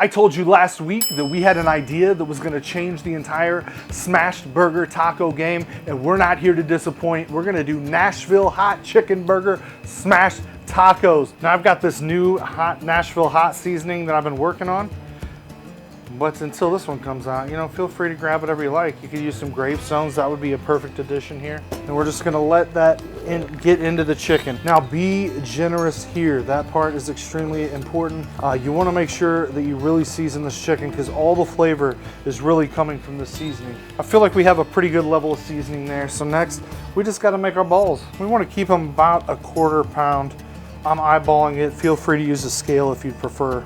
I told you last week that we had an idea that was gonna change the entire smashed burger taco game, and we're not here to disappoint. We're gonna do Nashville hot chicken burger smashed tacos. Now I've got this new hot Nashville hot seasoning that I've been working on. But until this one comes out, you know, feel free to grab whatever you like. You could use some gravestones, that would be a perfect addition here. And we're just gonna let that get into the chicken. Now be generous here. That part is extremely important. You wanna make sure that you really season this chicken because all the flavor is really coming from the seasoning. I feel like we have a pretty good level of seasoning there. So next, we just gotta make our balls. We wanna keep them about a 1/4 pound. I'm eyeballing it. Feel free to use a scale if you prefer.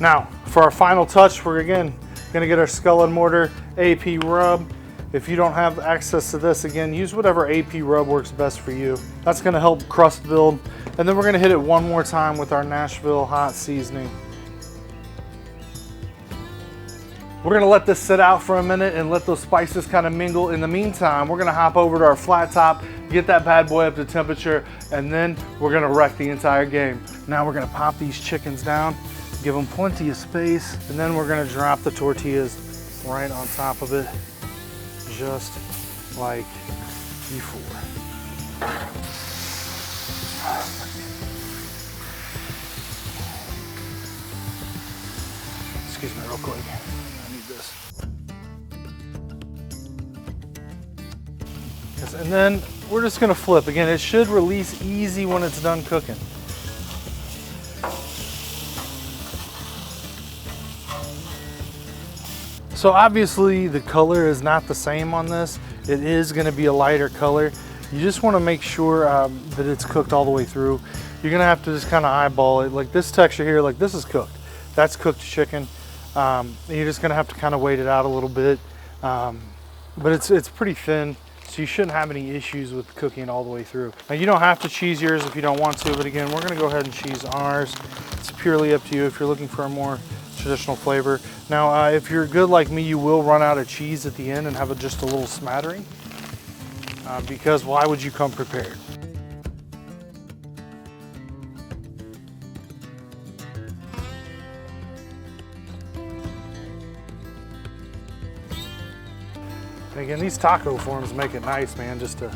Now, for our final touch, we're again gonna get our Skull and Mortar AP rub. If you don't have access to this, again, use whatever AP rub works best for you. That's gonna help crust build. And then we're gonna hit it one more time with our Nashville hot seasoning. We're gonna let this sit out for a minute and let those spices kind of mingle. In the meantime, we're gonna hop over to our flat top, get that bad boy up to temperature, and then we're gonna wreck the entire game. Now we're gonna pop these chickens down, give them plenty of space, and then we're gonna drop the tortillas right on top of it, just like before. Excuse me real quick, I need this. Yes, and then we're just gonna flip. Again, it should release easy when it's done cooking. So obviously the color is not the same on this. It is gonna be a lighter color. You just wanna make sure that it's cooked all the way through. You're gonna have to just kind of eyeball it. Like this texture here, like this is cooked. That's cooked chicken. You're just gonna have to kind of wait it out a little bit. But it's pretty thin, so you shouldn't have any issues with cooking it all the way through. Now you don't have to cheese yours if you don't want to, but again, we're gonna go ahead and cheese ours. It's purely up to you if you're looking for a more traditional flavor. Now, if you're good like me, you will run out of cheese at the end and have just a little smattering, because why would you come prepared? And again, these taco forms make it nice, man, just to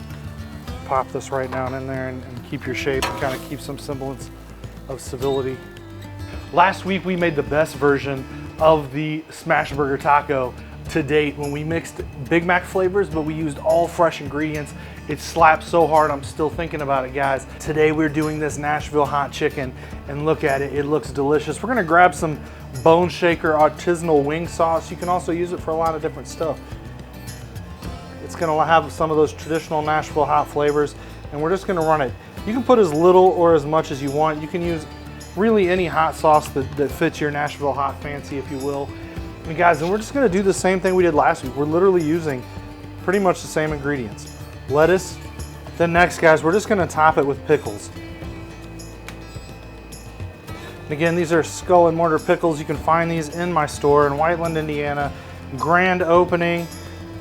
pop this right down in there and keep your shape and kind of keep some semblance of civility. Last week we made the best version of the smash burger taco to date when we mixed Big Mac flavors, but we used all fresh ingredients. It slapped so hard, I'm still thinking about it, guys. Today we're doing this Nashville hot chicken, and look at it, it looks delicious. We're gonna grab some Bone Shaker artisanal wing sauce. You can also use it for a lot of different stuff. It's gonna have some of those traditional Nashville hot flavors, and we're just gonna run it. You can put as little or as much as you want. You can use really any hot sauce that fits your Nashville hot fancy, if you will. And guys, and we're just gonna do the same thing we did last week. We're literally using pretty much the same ingredients. Lettuce. Then next, guys, we're just gonna top it with pickles. And again, these are Skull and Mortar pickles. You can find these in my store in Whiteland, Indiana. Grand opening,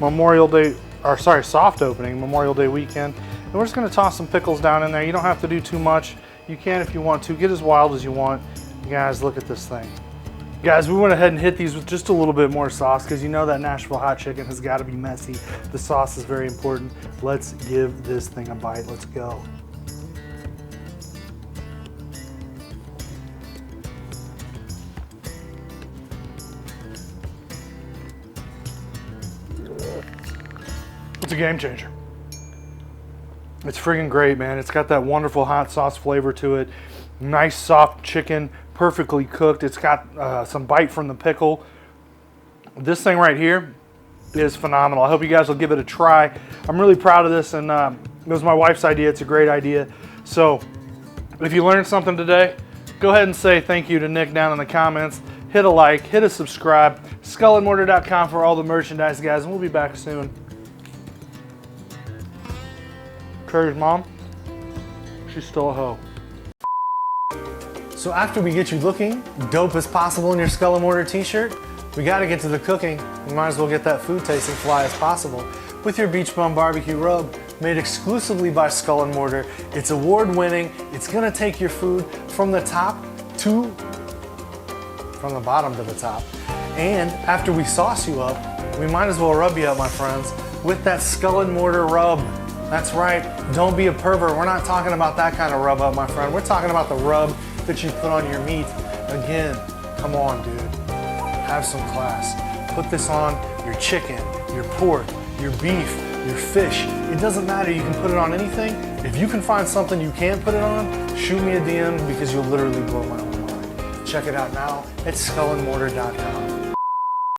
Memorial Day, or sorry, soft opening, Memorial Day weekend. And we're just gonna toss some pickles down in there. You don't have to do too much. You can if you want to. Get as wild as you want. Guys, look at this thing. Guys, we went ahead and hit these with just a little bit more sauce because you know that Nashville hot chicken has got to be messy. The sauce is very important. Let's give this thing a bite. Let's go. It's a game changer. It's friggin' great, man. It's got that wonderful hot sauce flavor to it. Nice soft chicken, perfectly cooked. It's got some bite from the pickle. This thing right here is phenomenal. I hope you guys will give it a try. I'm really proud of this, and it was my wife's idea. It's a great idea. So if you learned something today, go ahead and say thank you to Nick down in the comments. Hit a like, hit a subscribe. Skullandmortar.com for all the merchandise, guys, and we'll be back soon. Curry's mom, she's still a hoe. So after we get you looking dope as possible in your Skull and Mortar t-shirt, we gotta get to the cooking. We might as well get that food tasting fly as possible with your Beach Bum Barbecue Rub, made exclusively by Skull and Mortar. It's award winning. It's gonna take your food from the top to from the bottom to the top. And after we sauce you up, we might as well rub you up, my friends, with that Skull and Mortar rub. That's right, don't be a pervert. We're not talking about that kind of rub up, my friend. We're talking about the rub that you put on your meat. Again, come on, dude. Have some class. Put this on your chicken, your pork, your beef, your fish. It doesn't matter, you can put it on anything. If you can find something you can't put it on, shoot me a DM because you'll literally blow my own mind. Check it out now at skullandmortar.com.